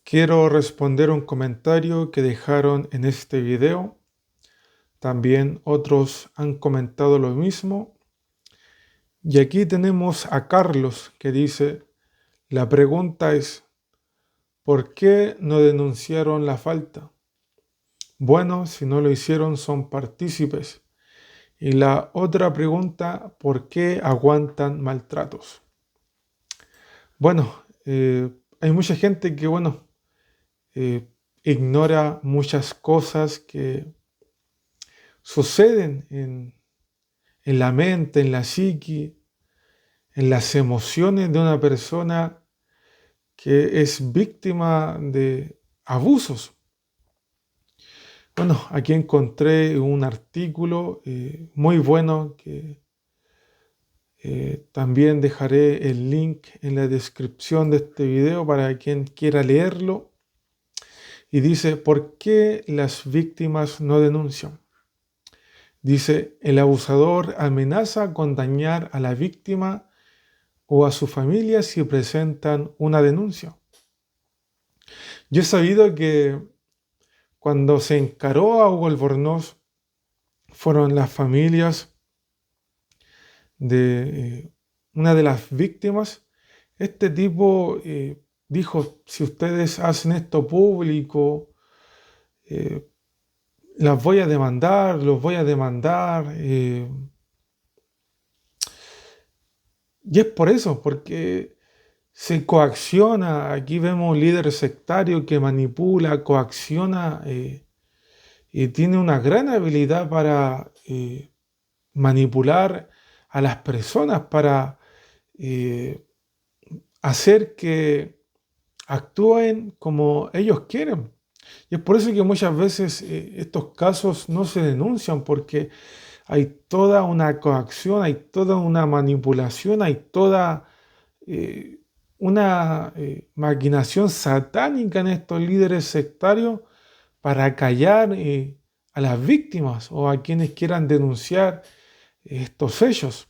Quiero responder un comentario que dejaron en este video. También otros han comentado lo mismo. Y aquí tenemos a Carlos que dice, la pregunta es, ¿por qué no denunciaron la falta? Bueno, si no lo hicieron son partícipes. Y la otra pregunta, ¿por qué aguantan maltratos? Bueno, hay mucha gente que, eh, ignora muchas cosas que suceden en la mente, en la psiqui, en las emociones de una persona que es víctima de abusos. Bueno, aquí encontré un artículo muy bueno que también dejaré el link en la descripción de este video para quien quiera leerlo. Y dice, ¿por qué las víctimas no denuncian? Dice, el abusador amenaza con dañar a la víctima o a su familia si presentan una denuncia. Yo he sabido que cuando se encaró a Hugo Albornoz fueron las familias de una de las víctimas. Este tipo dijo, si ustedes hacen esto público, eh, las voy a demandar, los voy a demandar. Y es por eso, porque se coacciona. Aquí vemos un líder sectario que manipula, coacciona y tiene una gran habilidad para manipular a las personas, para eh, hacer que actúen como ellos quieren. Y es por eso que muchas veces estos casos no se denuncian, porque hay toda una coacción, hay toda una manipulación, hay toda eh, una maquinación satánica en estos líderes sectarios para callar a las víctimas o a quienes quieran denunciar estos hechos.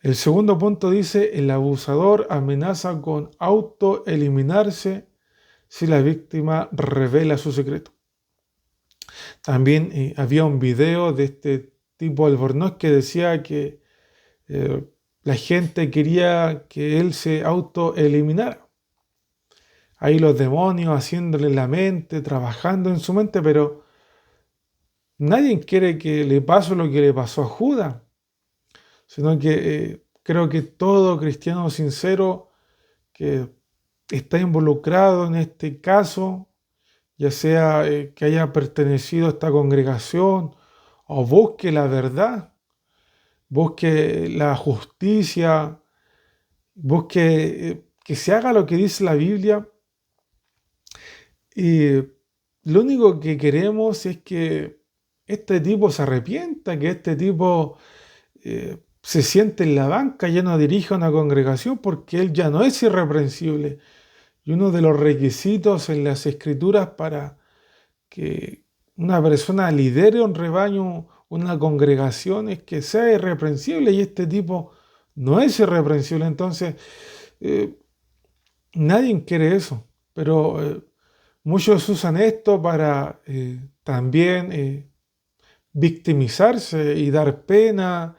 El segundo punto dice, el abusador amenaza con autoeliminarse si la víctima revela su secreto. También había un video de este tipo Albornoz que decía que eh, la gente quería que él se autoeliminara. Ahí los demonios haciéndole la mente, trabajando en su mente, pero nadie quiere que le pase lo que le pasó a Judas, sino que creo que todo cristiano sincero que está involucrado en este caso, ya sea que haya pertenecido a esta congregación o busque la verdad, busque la justicia, busque que se haga lo que dice la Biblia. Y lo único que queremos es que este tipo se arrepienta, que este tipo se siente en la banca, ya no dirija una congregación porque él ya no es irreprensible. Y uno de los requisitos en las escrituras para que una persona lidere un rebaño, una congregación, es que sea irreprensible y este tipo no es irreprensible. Entonces, eh, nadie quiere eso, pero muchos usan esto para también victimizarse y dar pena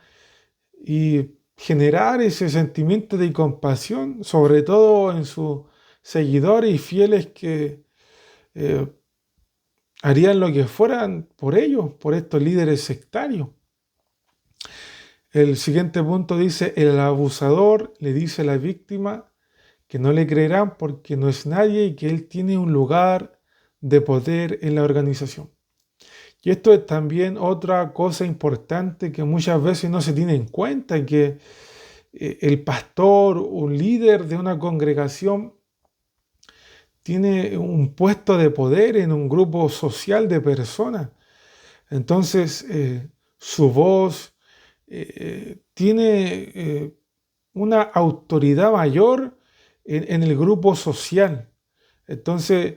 y generar ese sentimiento de compasión, sobre todo en sus seguidores y fieles que eh, harían lo que fueran por ellos, por estos líderes sectarios. El siguiente punto dice, el abusador le dice a la víctima que no le creerán porque no es nadie y que él tiene un lugar de poder en la organización. Y esto es también otra cosa importante que muchas veces no se tiene en cuenta, que el pastor, un líder de una congregación, tiene un puesto de poder en un grupo social de personas. Entonces, su voz tiene una autoridad mayor en el grupo social. Entonces,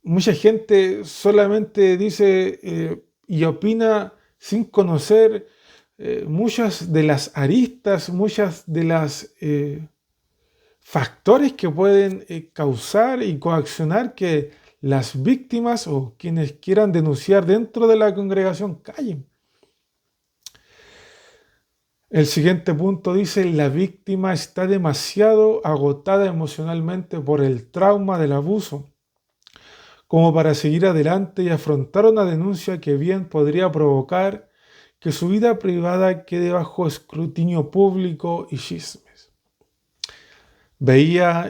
mucha gente solamente dice y opina sin conocer muchas de las aristas, muchas de las factores que pueden causar y coaccionar que las víctimas o quienes quieran denunciar dentro de la congregación callen. El siguiente punto dice, la víctima está demasiado agotada emocionalmente por el trauma del abuso como para seguir adelante y afrontar una denuncia que bien podría provocar que su vida privada quede bajo escrutinio público y chismes. Veía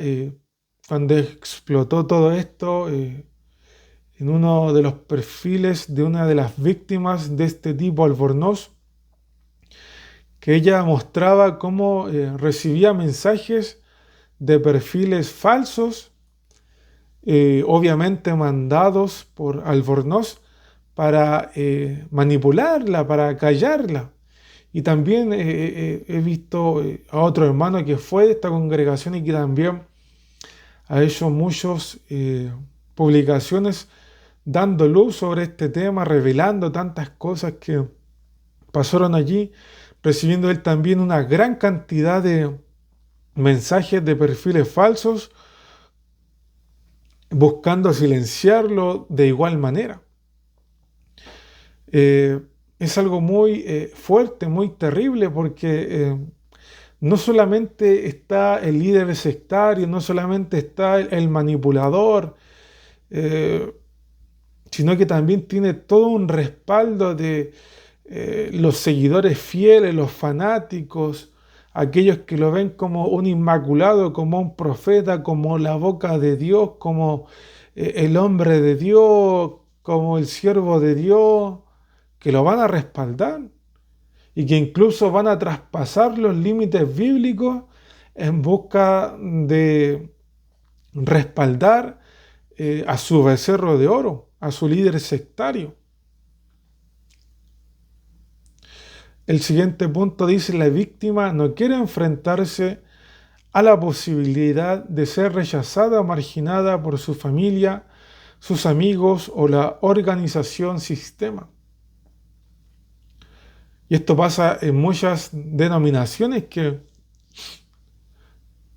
cuando explotó todo esto en uno de los perfiles de una de las víctimas de este tipo Albornoz, que ella mostraba cómo recibía mensajes de perfiles falsos, obviamente mandados por Albornoz para manipularla, para callarla. Y también he visto a otro hermano que fue de esta congregación y que también ha hecho muchas publicaciones dando luz sobre este tema, revelando tantas cosas que pasaron allí, recibiendo él también una gran cantidad de mensajes de perfiles falsos, buscando silenciarlo de igual manera. Es algo muy fuerte, muy terrible, porque no solamente está el líder sectario, no solamente está el manipulador, eh, sino que también tiene todo un respaldo de los seguidores fieles, los fanáticos, aquellos que lo ven como un inmaculado, como un profeta, como la boca de Dios, como el hombre de Dios, como el siervo de Dios, que lo van a respaldar y que incluso van a traspasar los límites bíblicos en busca de respaldar a su becerro de oro, a su líder sectario. El siguiente punto dice, la víctima no quiere enfrentarse a la posibilidad de ser rechazada o marginada por su familia, sus amigos o la organización sistema. Y esto pasa en muchas denominaciones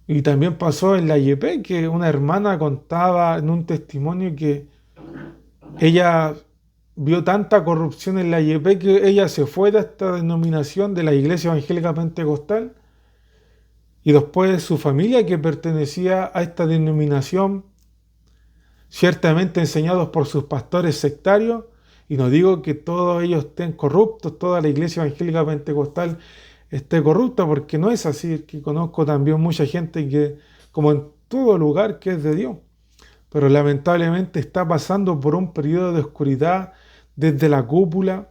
y también pasó en la YP, que una hermana contaba en un testimonio que ella vio tanta corrupción en la YP que ella se fue de esta denominación de la Iglesia Evangélica Pentecostal y después su familia que pertenecía a esta denominación, ciertamente enseñados por sus pastores sectarios, y no digo que todos ellos estén corruptos, toda la Iglesia Evangélica Pentecostal esté corrupta, porque no es así, que conozco también mucha gente que, como en todo lugar, que es de Dios, pero lamentablemente está pasando por un periodo de oscuridad desde la cúpula,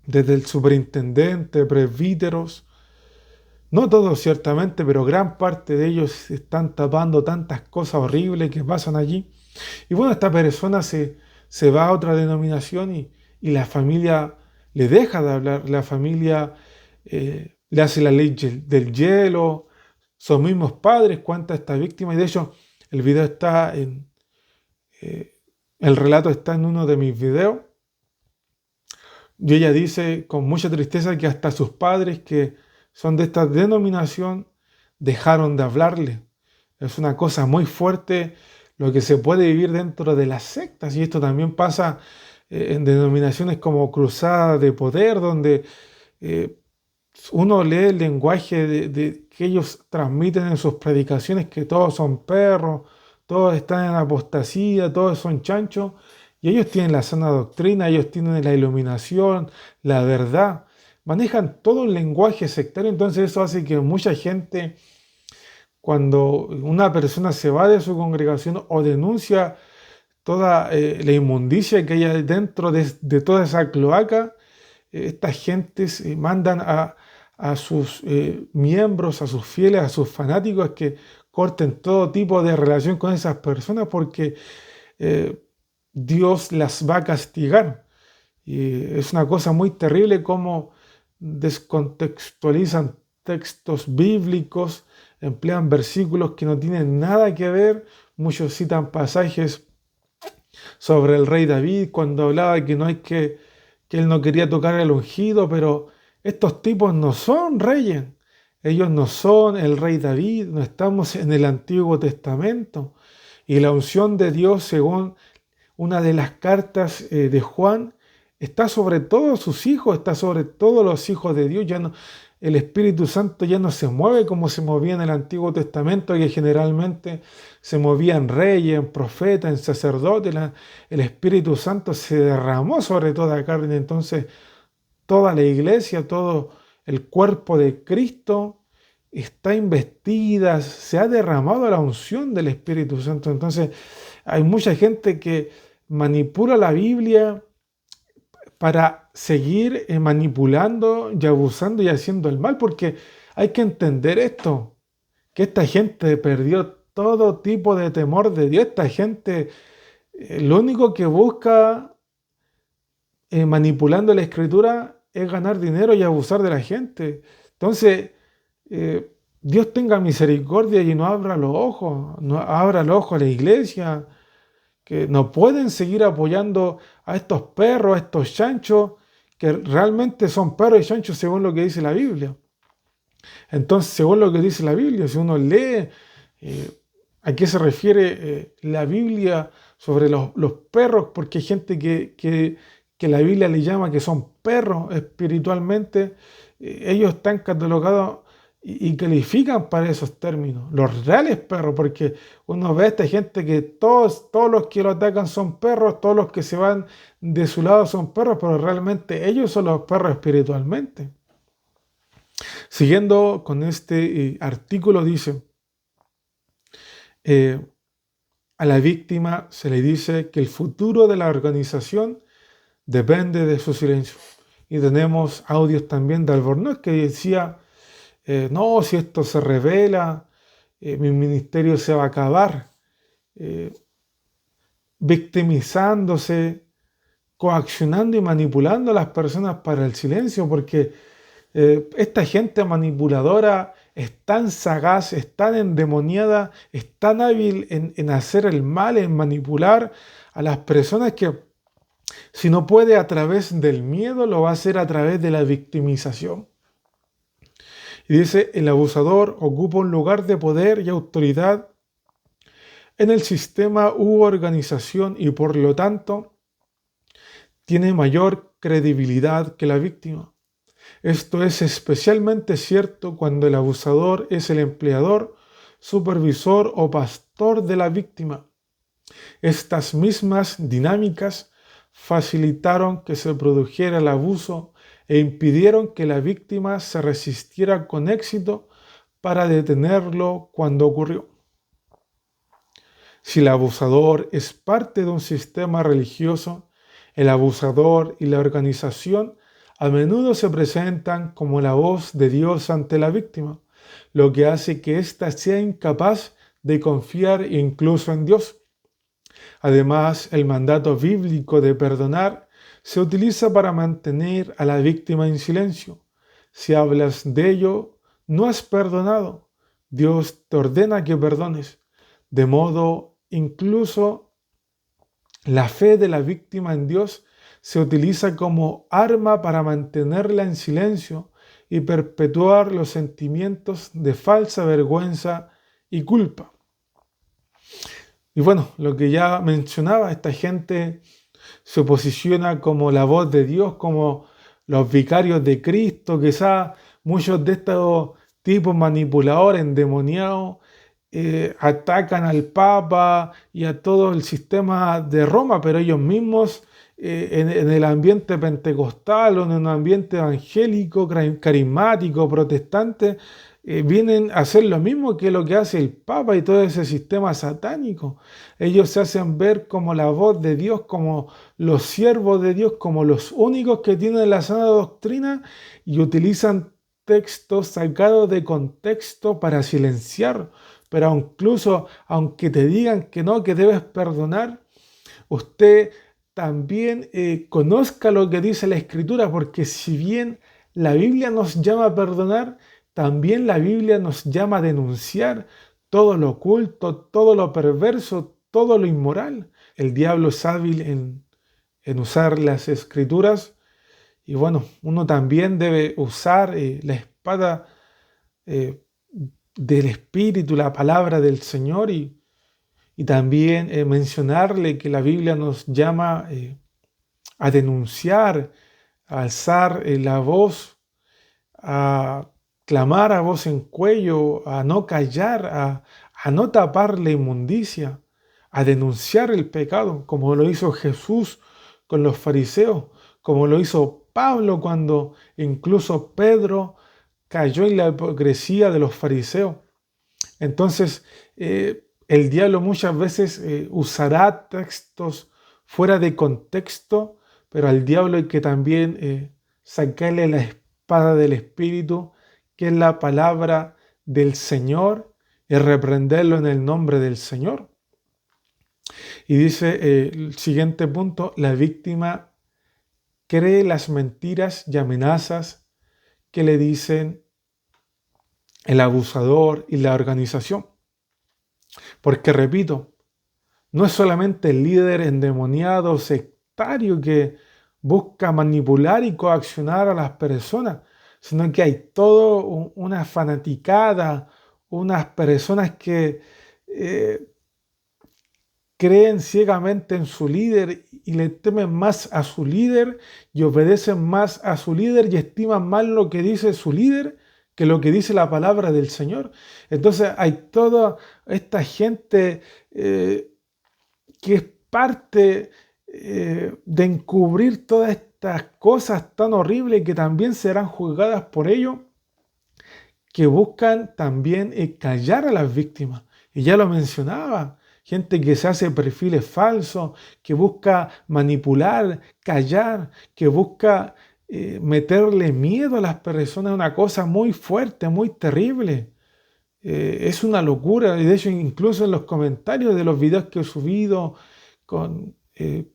desde el superintendente, presbíteros, no todos ciertamente, pero gran parte de ellos están tapando tantas cosas horribles que pasan allí. Y bueno, esta persona se va a otra denominación y la familia le deja de hablar, la familia le hace la ley del hielo, sus mismos padres cuentan esta víctima y de hecho el video está el relato está en uno de mis videos y ella dice con mucha tristeza que hasta sus padres que son de esta denominación dejaron de hablarle. Es una cosa muy fuerte lo que se puede vivir dentro de las sectas y esto también pasa en denominaciones como Cruzada de Poder, donde uno lee el lenguaje que ellos transmiten en sus predicaciones, que todos son perros, todos están en apostasía, todos son chanchos, y ellos tienen la sana doctrina, ellos tienen la iluminación, la verdad, manejan todo el lenguaje sectario, entonces eso hace que mucha gente, cuando una persona se va de su congregación o denuncia toda la inmundicia que hay dentro de toda esa cloaca, estas gentes mandan a sus miembros, a sus fieles, a sus fanáticos que corten todo tipo de relación con esas personas porque Dios las va a castigar. Y es una cosa muy terrible cómo descontextualizan textos bíblicos, emplean versículos que no tienen nada que ver. Muchos citan pasajes sobre el rey David cuando hablaba que no hay que él no quería tocar el ungido, pero estos tipos no son reyes. Ellos no son el rey David, no estamos en el Antiguo Testamento. Y la unción de Dios, según una de las cartas de Juan, está sobre todos sus hijos, está sobre todos los hijos de Dios. Ya no, el Espíritu Santo ya no se mueve como se movía en el Antiguo Testamento, que generalmente se movía en reyes, en profetas, en sacerdotes. El Espíritu Santo se derramó sobre toda carne. Entonces, toda la iglesia, todo el cuerpo de Cristo está investida, se ha derramado la unción del Espíritu Santo. Entonces, hay mucha gente que manipula la Biblia para seguir manipulando y abusando y haciendo el mal, porque hay que entender esto, que esta gente perdió todo tipo de temor de Dios. Esta gente lo único que busca manipulando la escritura es ganar dinero y abusar de la gente. Entonces, Dios tenga misericordia y no abra los ojos, no abra los ojos a la iglesia, que no pueden seguir apoyando a estos perros, a estos chanchos, que realmente son perros y chanchos según lo que dice la Biblia. Entonces, según lo que dice la Biblia, si uno lee a qué se refiere la Biblia sobre los perros, porque hay gente que la Biblia le llama que son perros espiritualmente, ellos están catalogados y califican para esos términos, los reales perros, porque uno ve a esta gente que todos los que lo atacan son perros, todos los que se van de su lado son perros, pero realmente ellos son los perros espiritualmente. Siguiendo con este artículo dice, a la víctima se le dice que el futuro de la organización depende de su silencio. Y tenemos audios también de Albornoz que decía, no, si esto se revela, mi ministerio se va a acabar, victimizándose, coaccionando y manipulando a las personas para el silencio, porque esta gente manipuladora es tan sagaz, es tan endemoniada, es tan hábil en hacer el mal, en manipular a las personas que si no puede a través del miedo, lo va a hacer a través de la victimización. Y dice, el abusador ocupa un lugar de poder y autoridad en el sistema u organización y por lo tanto tiene mayor credibilidad que la víctima. Esto es especialmente cierto cuando el abusador es el empleador, supervisor o pastor de la víctima. Estas mismas dinámicas facilitaron que se produjera el abuso e impidieron que la víctima se resistiera con éxito para detenerlo cuando ocurrió. Si el abusador es parte de un sistema religioso, el abusador y la organización a menudo se presentan como la voz de Dios ante la víctima, lo que hace que ésta sea incapaz de confiar incluso en Dios. Además, el mandato bíblico de perdonar se utiliza para mantener a la víctima en silencio. Si hablas de ello, no has perdonado. Dios te ordena que perdones. De modo, incluso la fe de la víctima en Dios se utiliza como arma para mantenerla en silencio y perpetuar los sentimientos de falsa vergüenza y culpa. Y bueno, lo que ya mencionaba, esta gente se posiciona como la voz de Dios, como los vicarios de Cristo. Quizás muchos de estos tipos manipuladores, endemoniados, atacan al Papa y a todo el sistema de Roma, pero ellos mismos en el ambiente pentecostal o en un ambiente evangélico, carismático, protestante, vienen a hacer lo mismo que lo que hace el Papa y todo ese sistema satánico. Ellos se hacen ver como la voz de Dios, como los siervos de Dios, como los únicos que tienen la sana doctrina y utilizan textos sacados de contexto para silenciar. Pero incluso aunque te digan que no, que debes perdonar, usted también conozca lo que dice la Escritura, porque si bien la Biblia nos llama a perdonar, también la Biblia nos llama a denunciar todo lo oculto, todo lo perverso, todo lo inmoral. El diablo es hábil en usar las Escrituras y bueno, uno también debe usar la espada eh, del Espíritu, la palabra del Señor y también mencionarle que la Biblia nos llama a denunciar, a alzar la voz, a clamar a voz en cuello, a no callar, a no tapar la inmundicia, a denunciar el pecado, como lo hizo Jesús con los fariseos, como lo hizo Pablo cuando incluso Pedro cayó en la hipocresía de los fariseos. Entonces, el diablo muchas veces usará textos fuera de contexto, pero al diablo hay que también sacarle la espada del Espíritu, que es la palabra del Señor, y reprenderlo en el nombre del Señor. Y dice el siguiente punto, la víctima cree las mentiras y amenazas que le dicen el abusador y la organización. Porque repito, no es solamente el líder endemoniado, sectario que busca manipular y coaccionar a las personas, sino que hay todo una fanaticada, unas personas que creen ciegamente en su líder y le temen más a su líder y obedecen más a su líder y estiman más lo que dice su líder que lo que dice la palabra del Señor. Entonces hay toda esta gente que es parte de encubrir todas estas cosas tan horribles que también serán juzgadas por ellos, que buscan también callar a las víctimas. Y ya lo mencionaba, gente que se hace perfiles falsos, que busca manipular, callar, que busca meterle miedo a las personas, una cosa muy fuerte, muy terrible. Es una locura, y de hecho incluso en los comentarios de los videos que he subido con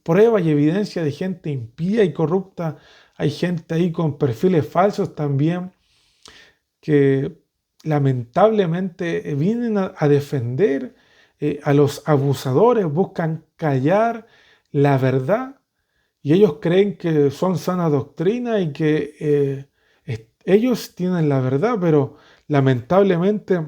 pruebas y evidencia de gente impía y corrupta, hay gente ahí con perfiles falsos también que lamentablemente vienen a defender a los abusadores, buscan callar la verdad y ellos creen que son sana doctrina y que ellos tienen la verdad, pero lamentablemente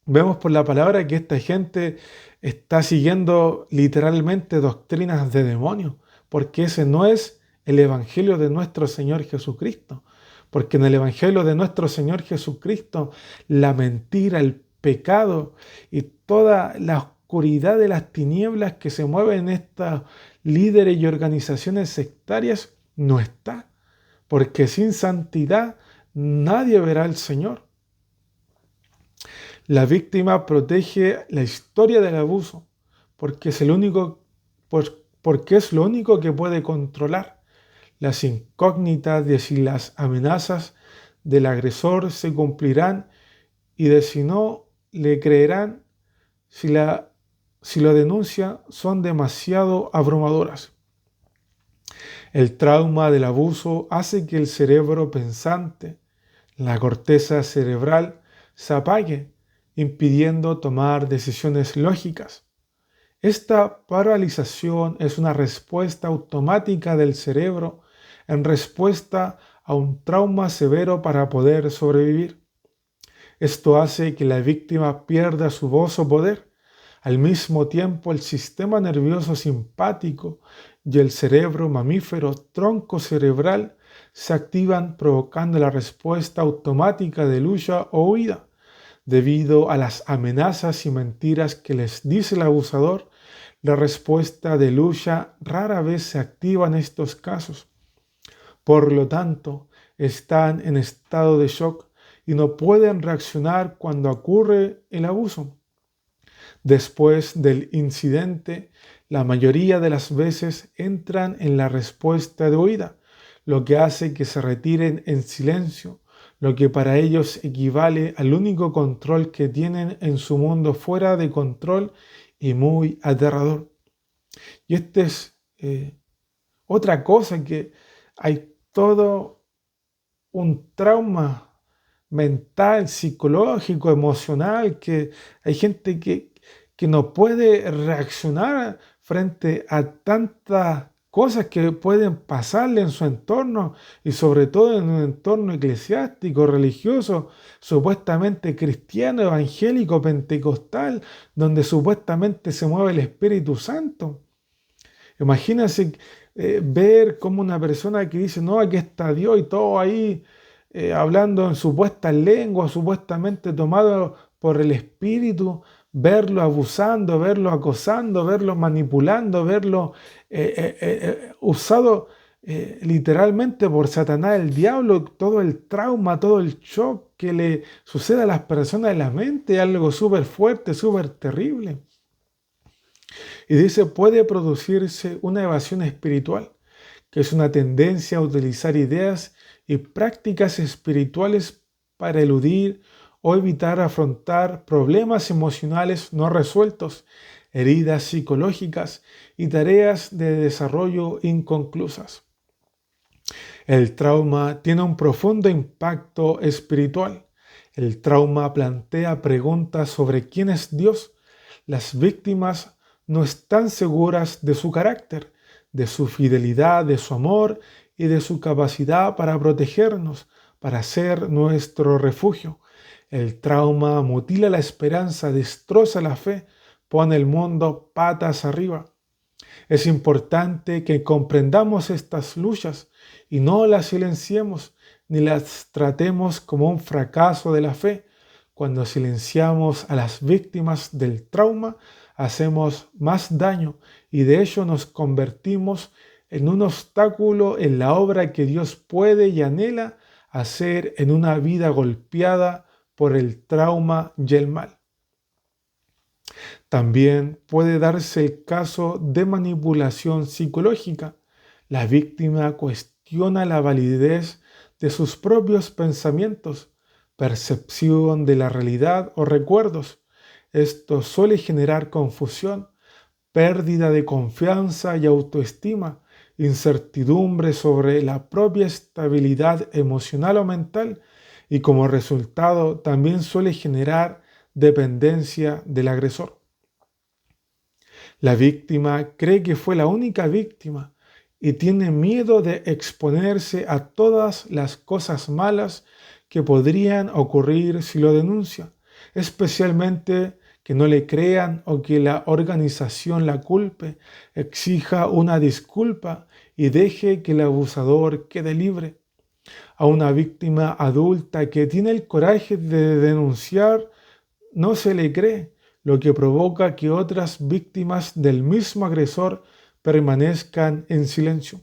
vemos por la palabra que esta gente está siguiendo literalmente doctrinas de demonios, porque ese no es el evangelio de nuestro Señor Jesucristo. Porque en el evangelio de nuestro Señor Jesucristo, la mentira, el pecado y toda la oscuridad de las tinieblas que se mueven en estos líderes y organizaciones sectarias no está. Porque sin santidad nadie verá al Señor. La víctima protege la historia del abuso porque es el único, porque es lo único que puede controlar. Las incógnitas de si las amenazas del agresor se cumplirán y de si no le creerán si lo denuncia son demasiado abrumadoras. El trauma del abuso hace que el cerebro pensante, la corteza cerebral, se apague, impidiendo tomar decisiones lógicas. Esta paralización es una respuesta automática del cerebro en respuesta a un trauma severo para poder sobrevivir. Esto hace que la víctima pierda su voz o poder. Al mismo tiempo, el sistema nervioso simpático y el cerebro mamífero tronco cerebral se activan provocando la respuesta automática de lucha o huida. Debido a las amenazas y mentiras que les dice el abusador, la respuesta de lucha rara vez se activa en estos casos. Por lo tanto, están en estado de shock y no pueden reaccionar cuando ocurre el abuso. Después del incidente, la mayoría de las veces entran en la respuesta de huida, lo que hace que se retiren en silencio, lo que para ellos equivale al único control que tienen en su mundo fuera de control y muy aterrador. Y esta es otra cosa, que hay todo un trauma mental, psicológico, emocional, que hay gente que no puede reaccionar frente a tanta cosas que pueden pasarle en su entorno y sobre todo en un entorno eclesiástico, religioso, supuestamente cristiano, evangélico, pentecostal, donde supuestamente se mueve el Espíritu Santo. Imagínense ver como una persona que dice, no, aquí está Dios y todo ahí hablando en supuestas lenguas, supuestamente tomado por el Espíritu, verlo abusando, verlo acosando, verlo manipulando, verlo usado literalmente por Satanás, el diablo, todo el trauma, todo el shock que le sucede a las personas en la mente, algo súper fuerte, súper terrible. Y dice, puede producirse una evasión espiritual, que es una tendencia a utilizar ideas y prácticas espirituales para eludir o evitar afrontar problemas emocionales no resueltos, heridas psicológicas y tareas de desarrollo inconclusas. El trauma tiene un profundo impacto espiritual. El trauma plantea preguntas sobre quién es Dios. Las víctimas no están seguras de su carácter, de su fidelidad, de su amor y de su capacidad para protegernos, para ser nuestro refugio. El trauma mutila la esperanza, destroza la fe, pone el mundo patas arriba. Es importante que comprendamos estas luchas y no las silenciemos ni las tratemos como un fracaso de la fe. Cuando silenciamos a las víctimas del trauma, hacemos más daño y de hecho nos convertimos en un obstáculo en la obra que Dios puede y anhela hacer en una vida golpeada por el trauma y el mal. También puede darse el caso de manipulación psicológica. La víctima cuestiona la validez de sus propios pensamientos, percepción de la realidad o recuerdos. Esto suele generar confusión, pérdida de confianza y autoestima, incertidumbre sobre la propia estabilidad emocional o mental y como resultado también suele generar dependencia del agresor. La víctima cree que fue la única víctima y tiene miedo de exponerse a todas las cosas malas que podrían ocurrir si lo denuncia, especialmente que no le crean o que la organización la culpe, exija una disculpa y deje que el abusador quede libre. A una víctima adulta que tiene el coraje de denunciar, no se le cree, lo que provoca que otras víctimas del mismo agresor permanezcan en silencio.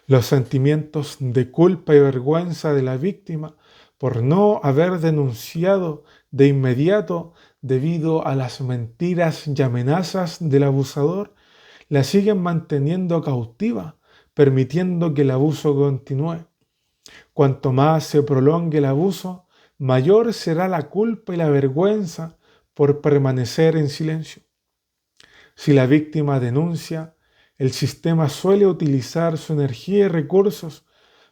Los sentimientos de culpa y vergüenza de la víctima por no haber denunciado de inmediato debido a las mentiras y amenazas del abusador la siguen manteniendo cautiva, permitiendo que el abuso continúe. Cuanto más se prolongue el abuso, mayor será la culpa y la vergüenza por permanecer en silencio. Si la víctima denuncia, el sistema suele utilizar su energía y recursos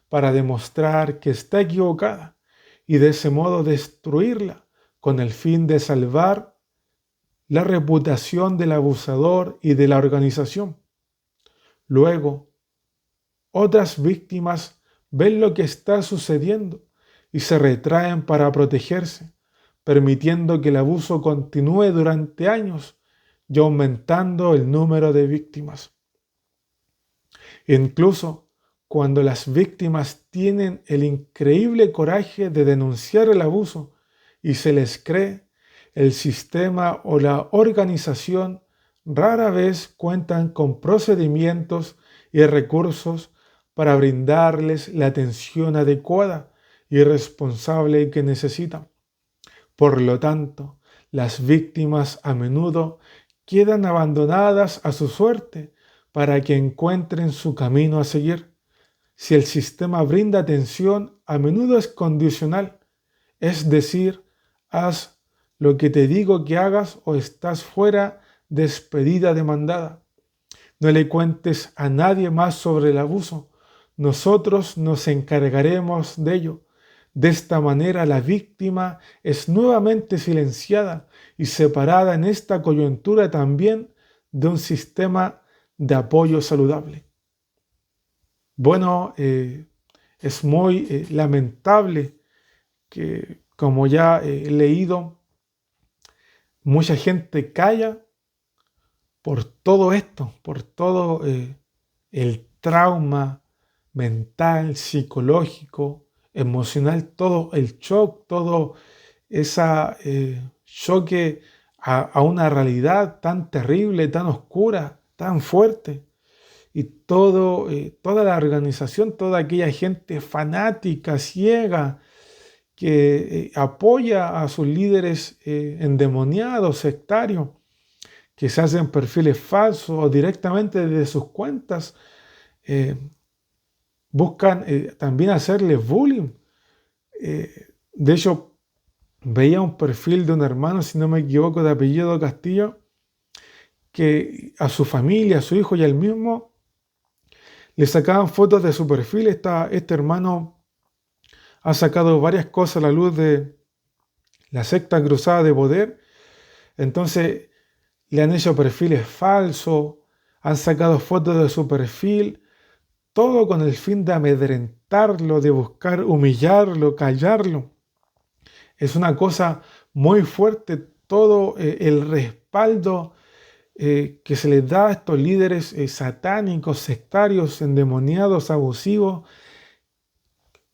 para demostrar que está equivocada y de ese modo destruirla con el fin de salvar la reputación del abusador y de la organización. Luego, otras víctimas ven lo que está sucediendo y se retraen para protegerse, permitiendo que el abuso continúe durante años y aumentando el número de víctimas. Incluso cuando las víctimas tienen el increíble coraje de denunciar el abuso y se les cree, el sistema o la organización rara vez cuentan con procedimientos y recursos para brindarles la atención adecuada y responsable que necesitan. Por lo tanto, las víctimas a menudo quedan abandonadas a su suerte para que encuentren su camino a seguir. Si el sistema brinda atención, a menudo es condicional, es decir, haz lo que te digo que hagas o estás fuera, despedida, demandada. No le cuentes a nadie más sobre el abuso, nosotros nos encargaremos de ello. De esta manera la víctima es nuevamente silenciada y separada en esta coyuntura también de un sistema de apoyo saludable. Bueno, es muy lamentable que, como ya he leído, mucha gente calla por todo esto, por todo el trauma mental, psicológico, emocional, todo el shock, todo ese choque a una realidad tan terrible, tan oscura, tan fuerte. Y toda la organización, toda aquella gente fanática, ciega, que apoya a sus líderes endemoniados, sectarios, que se hacen perfiles falsos o directamente desde sus cuentas, eh, buscan también hacerles bullying. De hecho, veía un perfil de un hermano, si no me equivoco, de apellido Castillo, que a su familia, a su hijo y a él mismo le sacaban fotos de su perfil. Este hermano ha sacado varias cosas a la luz de la secta cruzada de poder. Entonces le han hecho perfiles falsos, han sacado fotos de su perfil, todo con el fin de amedrentarlo, de buscar humillarlo, callarlo. Es una cosa muy fuerte todo el respaldo que se les da a estos líderes satánicos, sectarios, endemoniados, abusivos,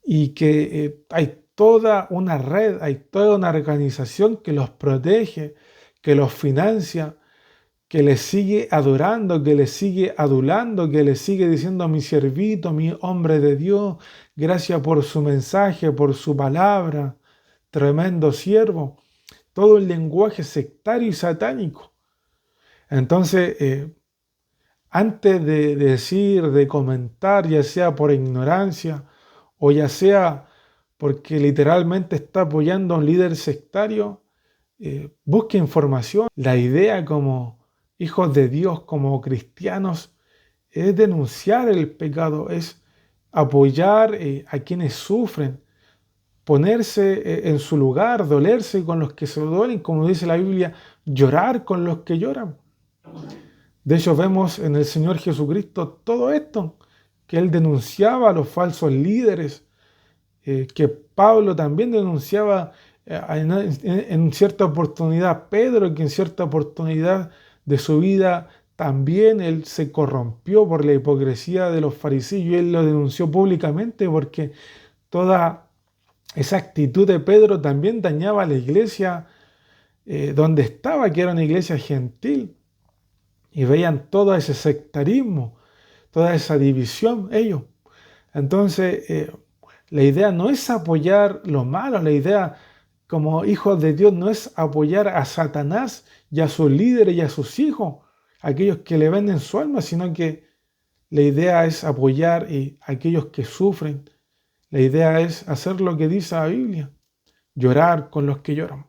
y que hay toda una red, hay toda una organización que los protege, que los financia, que les sigue adorando, que les sigue adulando, que les sigue diciendo mi siervito, mi hombre de Dios, gracias por su mensaje, por su palabra, tremendo siervo. Todo el lenguaje sectario y satánico. Entonces, antes de decir, de comentar, ya sea por ignorancia o ya sea porque literalmente está apoyando a un líder sectario, busque información. La idea como hijos de Dios, como cristianos, es denunciar el pecado, es apoyar a quienes sufren, ponerse en su lugar, dolerse con los que se duelen, como dice la Biblia, llorar con los que lloran. De hecho, vemos en el Señor Jesucristo todo esto, que Él denunciaba a los falsos líderes, que Pablo también denunciaba en cierta oportunidad, Pedro, que en cierta oportunidad de su vida también él se corrompió por la hipocresía de los fariseos y él lo denunció públicamente porque toda esa actitud de Pedro también dañaba a la iglesia donde estaba, que era una iglesia gentil, y veían todo ese sectarismo, toda esa división ellos. Entonces, la idea no es apoyar lo malo, la idea como hijos de Dios no es apoyar a Satanás y a sus líderes y a sus hijos, aquellos que le venden su alma, sino que la idea es apoyar a aquellos que sufren. La idea es hacer lo que dice la Biblia, llorar con los que lloran.